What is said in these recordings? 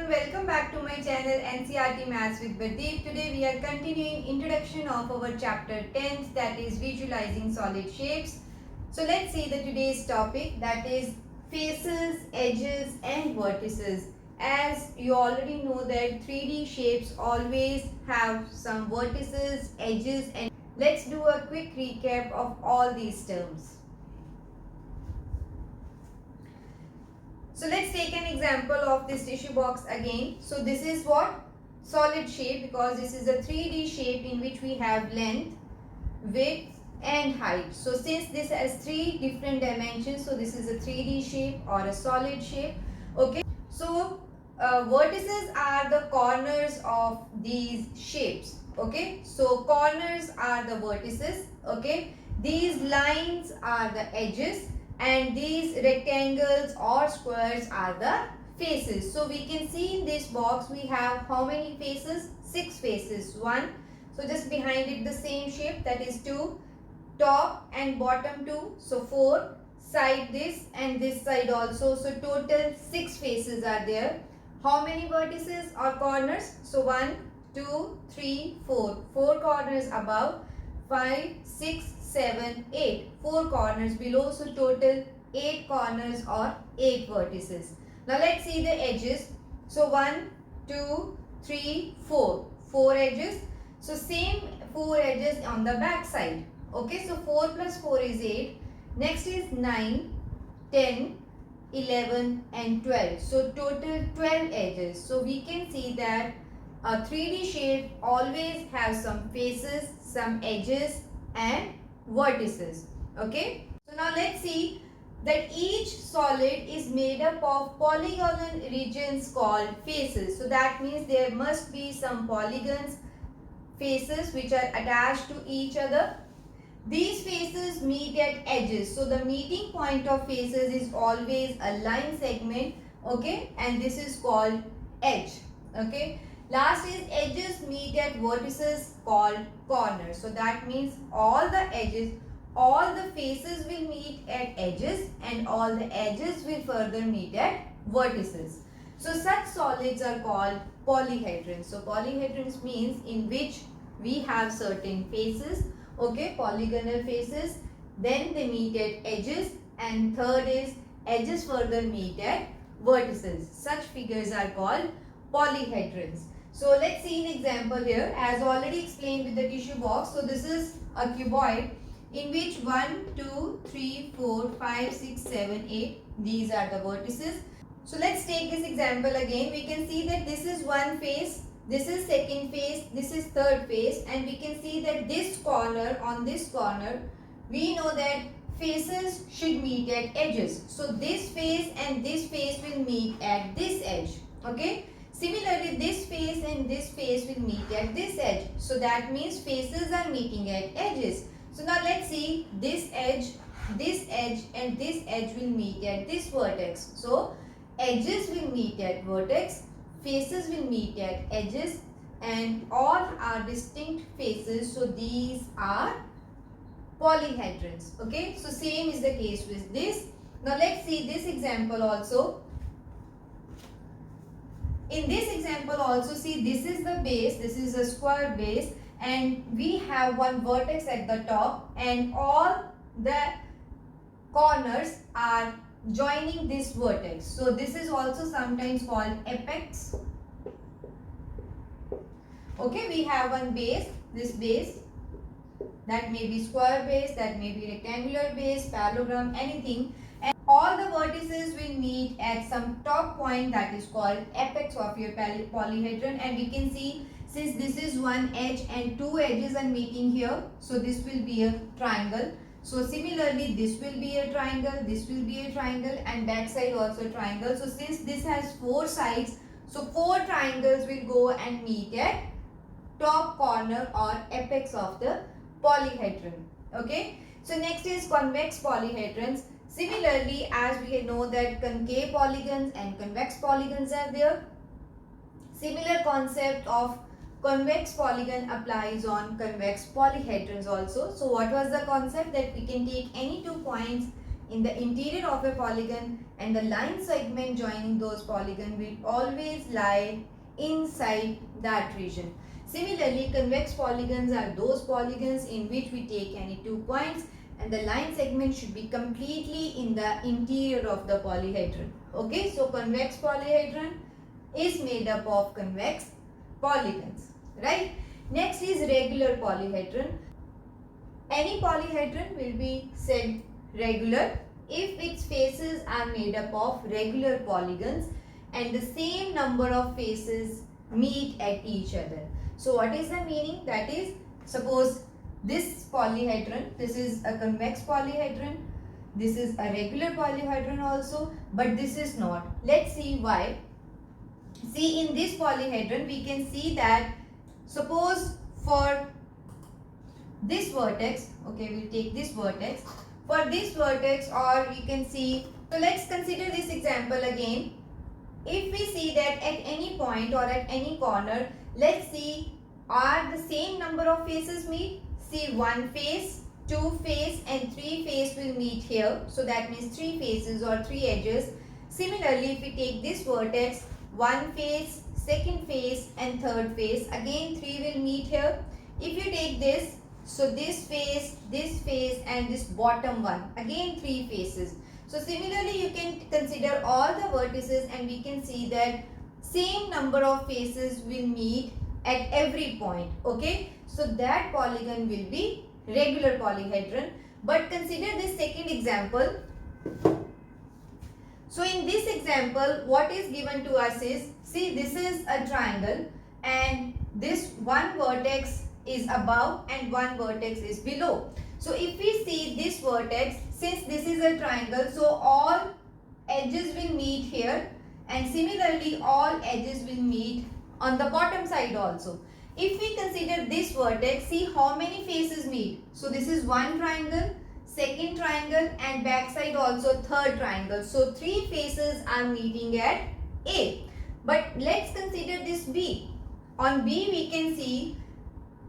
welcome back to my channel NCRT Maths with Pradeep. Today we are continuing introduction of our chapter 10th, that is visualizing solid shapes. So let's see the today's topic, that is faces, edges and vertices. As you already know that 3D shapes always have some vertices, edges, and let's do a quick recap of all these terms. So let's take an example of this tissue box again. So this is what? Solid shape, because this is a 3D shape in which we have length, width and height. So since this has three different dimensions, so this is a 3D shape or a solid shape. Okay. So vertices are the corners of these shapes. Okay. So corners are the vertices. Okay. These lines are the edges. And these rectangles or squares are the faces. So we can see in this box we have how many faces? 6 faces. 1. So just behind it the same shape, that is 2. Top and bottom 2. So 4. Side this and this side also. So total 6 faces are there. How many vertices or corners? So 1, 2, 3, 4. 4 corners above. 5, 6, 7, 8. 4 corners below. So total 8 corners or 8 vertices. Now let's see the edges. So 1, 2, 3, 4. 4 edges. So same 4 edges on the back side. Okay, so 4 plus 4 is 8. Next is 9, 10, 11 and 12. So total 12 edges. So we can see that a 3D shape always has some faces, some edges and vertices. Okay. So now let's see that each solid is made up of polygonal regions called faces. So that means there must be some polygons, faces which are attached to each other. These faces meet at edges. So the meeting point of faces is always a line segment. Okay. And this is called edge. Okay. Last is edges meet at vertices called corners. So that means all the edges, all the faces will meet at edges and all the edges will further meet at vertices. So such solids are called polyhedrons. So polyhedrons means in which we have certain faces, okay, polygonal faces, then they meet at edges, and third is edges further meet at vertices. Such figures are called polyhedrons. So let's see an example here, as already explained with the tissue box. So this is a cuboid in which 1, 2, 3, 4, 5, 6, 7, 8. These are the vertices. So let's take this example again. We can see that this is one face, this is second face, this is third face, and we can see that this corner, on this corner, we know that faces should meet at edges. So this face and this face will meet at this edge. Okay. Similarly, this face and this face will meet at this edge. So that means faces are meeting at edges. So now let's see this edge and this edge will meet at this vertex. So edges will meet at vertex, faces will meet at edges, and all are distinct faces. So these are polyhedrons. Okay. So same is the case with this. Now let's see this example also. In this example also, see, this is the base, this is a square base, and we have one vertex at the top and all the corners are joining this vertex. So this is also sometimes called apex. Okay, we have one base, this base, that may be square base, that may be rectangular base, parallelogram, anything. And all the vertices will meet at some top point, that is called apex of your polyhedron. And we can see, since this is one edge and two edges are meeting here, so this will be a triangle. So similarly, this will be a triangle, this will be a triangle, and back side also a triangle. So since this has 4 sides, so 4 triangles will go and meet at top corner or apex of the polyhedron. Okay. So next is convex polyhedrons. Similarly, as we know that concave polygons and convex polygons are there, similar concept of convex polygon applies on convex polyhedrons also. So what was the concept? That we can take any 2 points in the interior of a polygon, and the line segment joining those polygons will always lie inside that region. Similarly, convex polygons are those polygons in which we take any 2 points and the line segment should be completely in the interior of the polyhedron. Okay, so convex polyhedron is made up of convex polygons, right? Next is regular polyhedron. Any polyhedron will be said regular if its faces are made up of regular polygons and the same number of faces meet at each other. So what is the meaning? That is, suppose this polyhedron, this is a convex polyhedron, this is a regular polyhedron also, but this is not. Let's see why. See, in this polyhedron we can see that suppose for this vertex, okay, we'll take this vertex. For this vertex, or you can see, so let's consider this example again. If we see that at any point or at any corner, let's see, are the same number of faces meet? See, 1 face, 2 face and 3 face will meet here. So that means 3 faces or 3 edges. Similarly, if we take this vertex, 1 face, 2nd face and 3rd face, again 3 will meet here. If you take this, so this face and this bottom one, again 3 faces. So similarly, you can consider all the vertices and we can see that same number of faces will meet at every point. Okay, so that polygon will be regular polyhedron. But consider this second example. So in this example, what is given to us is, see, this is a triangle and this one vertex is above and one vertex is below. So if we see this vertex, since this is a triangle, so all edges will meet here and similarly all edges will meet on the bottom side also. If we consider this vertex, see how many faces meet. So this is one triangle, second triangle and back side also third triangle. So 3 faces are meeting at A. But let's consider this B. On B we can see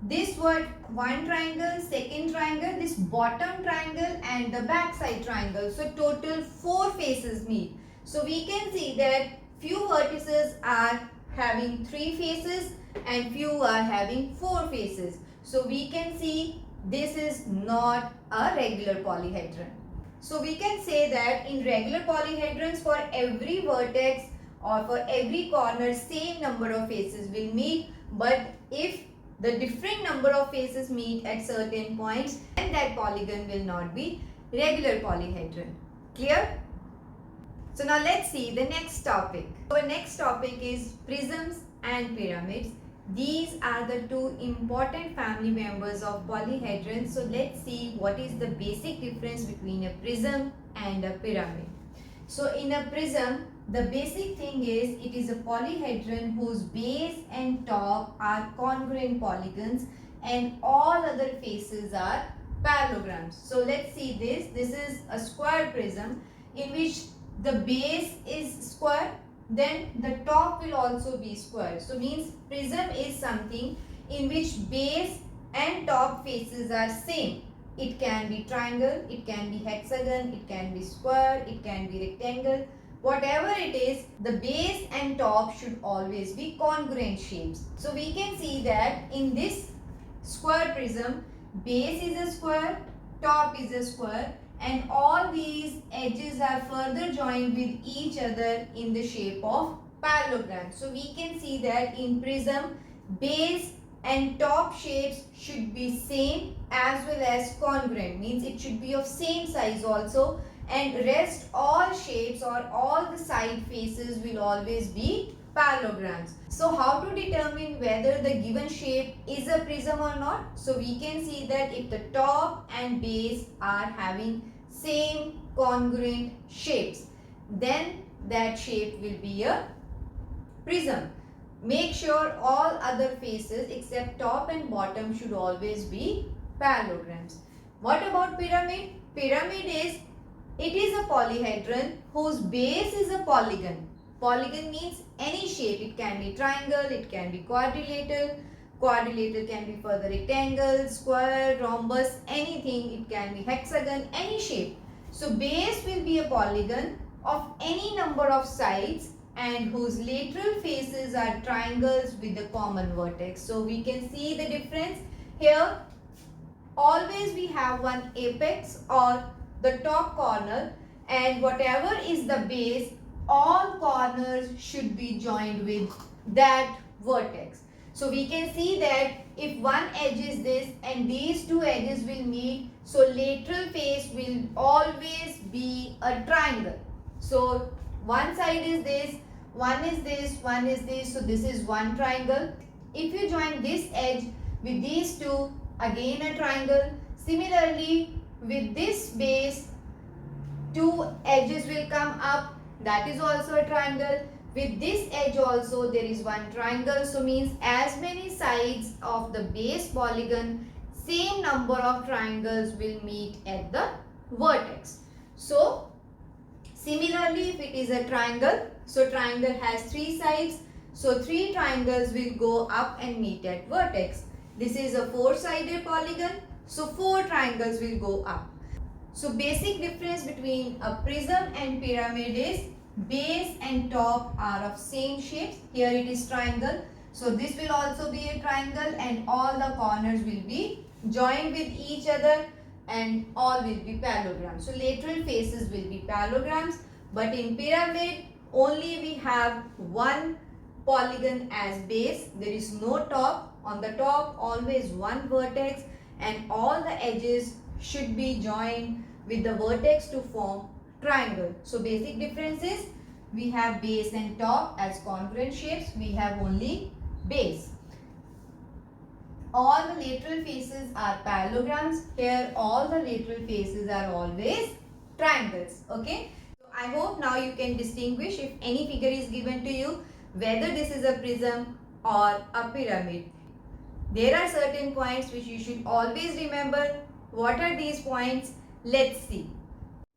this one triangle, second triangle, this bottom triangle and the back side triangle. So total 4 faces meet. So we can see that few vertices are having 3 faces and few are having 4 faces. So we can see this is not a regular polyhedron. So we can say that in regular polyhedrons, for every vertex or for every corner, same number of faces will meet. But if the different number of faces meet at certain points, then that polygon will not be regular polyhedron. Clear? So now let's see the next topic. Our next topic is prisms and pyramids. These are the 2 important family members of polyhedrons. So let's see what is the basic difference between a prism and a pyramid. So in a prism, the basic thing is it is a polyhedron whose base and top are congruent polygons and all other faces are parallelograms. So let's see this. This is a square prism in which the base is square, then the top will also be square. So means prism is something in which base and top faces are same. It can be triangle, it can be hexagon, it can be square, it can be rectangle. Whatever it is, the base and top should always be congruent shapes. So we can see that in this square prism, base is a square, top is a square and all these edges are further joined with each other in the shape of parallelogram. So we can see that in prism, base and top shapes should be same as well as congruent, means it should be of same size also, and rest all shapes or all the side faces will always be parallelograms. So how to determine whether the given shape is a prism or not? So we can see that if the top and base are having same congruent shapes, then that shape will be a prism. Make sure all other faces except top and bottom should always be parallelograms. What about pyramid? Pyramid is, it is a polyhedron whose base is a polygon. Polygon means any shape. It can be triangle, it can be quadrilateral. Quadrilateral can be further rectangle, square, rhombus, anything. It can be hexagon, any shape. So base will be a polygon of any number of sides and whose lateral faces are triangles with a common vertex. So we can see the difference here. Always we have one apex or the top corner, and whatever is the base, all corners should be joined with that vertex. So we can see that if one edge is this and these two edges will meet, so lateral face will always be a triangle. So one side is this, one is this, one is this, so this is one triangle. If you join this edge with these two, again a triangle. Similarly, with this base, two edges will come up, that is also a triangle. With this edge also there is one triangle, so means as many sides of the base polygon, same number of triangles will meet at the vertex. So similarly, if it is a triangle, so triangle has three sides, so three triangles will go up and meet at vertex. This is a four-sided polygon, so four triangles will go up. So basic difference between a prism and pyramid is base and top are of same shapes. Here it is triangle, so this will also be a triangle and all the corners will be joined with each other and all will be parallelograms. So lateral faces will be parallelograms, but in pyramid only we have one polygon as base. There is no top. On the top always one vertex and all the edges should be joined with the vertex to form triangle. So basic difference is we have base and top as congruent shapes. We have only base. All the lateral faces are parallelograms. Here all the lateral faces are always triangles. Okay. So I hope now you can distinguish if any figure is given to you whether this is a prism or a pyramid. There are certain points which you should always remember. What are these points? Let's see.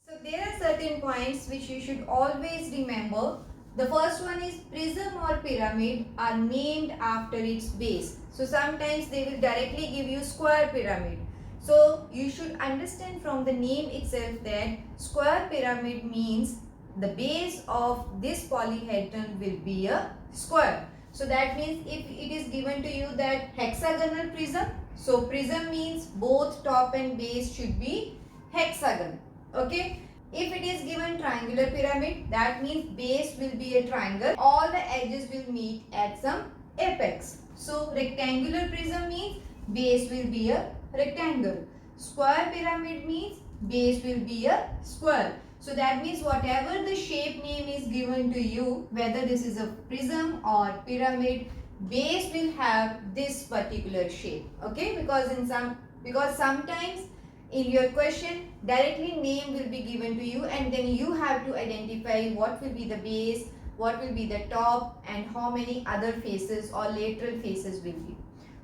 So there are certain points which you should always remember. The first one is prism or pyramid are named after its base. So sometimes they will directly give you square pyramid. So you should understand from the name itself that square pyramid means the base of this polyhedron will be a square. So that means if it is given to you that hexagonal prism, so prism means both top and base should be hexagon. Okay. If it is given triangular pyramid, that means base will be a triangle. All the edges will meet at some apex. So rectangular prism means base will be a rectangle. Square pyramid means base will be a square. So that means whatever the shape name is given to you, whether this is a prism or pyramid, base will have this particular shape. Okay, because sometimes in your question directly name will be given to you and then you have to identify what will be the base, what will be the top and how many other faces or lateral faces will be.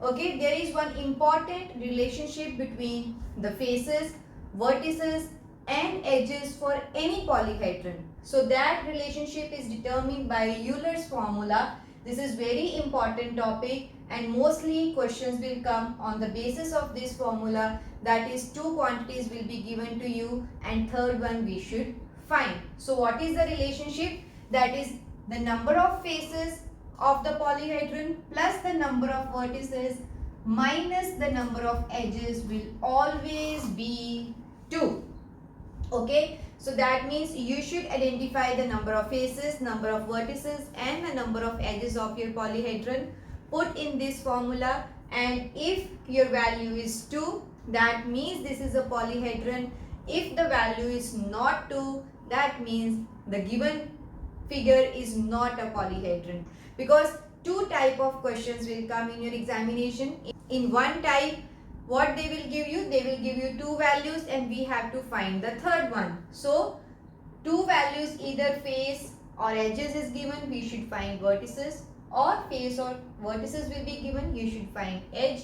Okay, there is one important relationship between the faces, vertices and edges for any polyhedron. So that relationship is determined by Euler's formula. This is very important topic and mostly questions will come on the basis of this formula, that is two quantities will be given to you and third one we should find. So what is the relationship? That is the number of faces of the polyhedron plus the number of vertices minus the number of edges will always be 2. Okay, so that means you should identify the number of faces, number of vertices and the number of edges of your polyhedron, put in this formula, and if your value is 2, that means this is a polyhedron. If the value is not 2, that means the given figure is not a polyhedron, because two type of questions will come in your examination. In one type, what they will give you? They will give you two values and we have to find the third one. So two values, either face or edges is given, we should find vertices, or face or vertices will be given, you should find edge,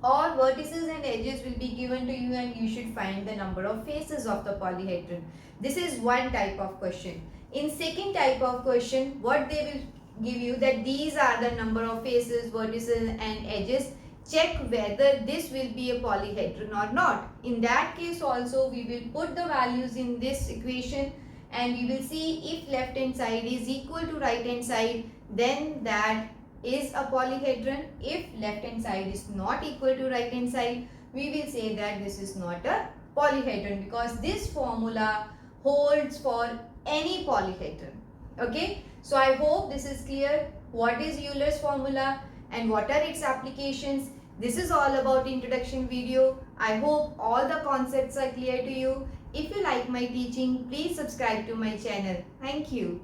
or vertices and edges will be given to you and you should find the number of faces of the polyhedron. This is one type of question. In second type of question, what they will give you, that these are the number of faces, vertices and edges. check whether this will be a polyhedron or not. In that case also we will put the values in this equation and we will see if left hand side is equal to right hand side, then that is a polyhedron. If left hand side is not equal to right hand side, we will say that this is not a polyhedron, because this formula holds for any polyhedron. Okay, so I hope this is clear. What is Euler's formula and what are its applications? This is all about introduction video. I hope all the concepts are clear to you. If you like my teaching, please subscribe to my channel. Thank you.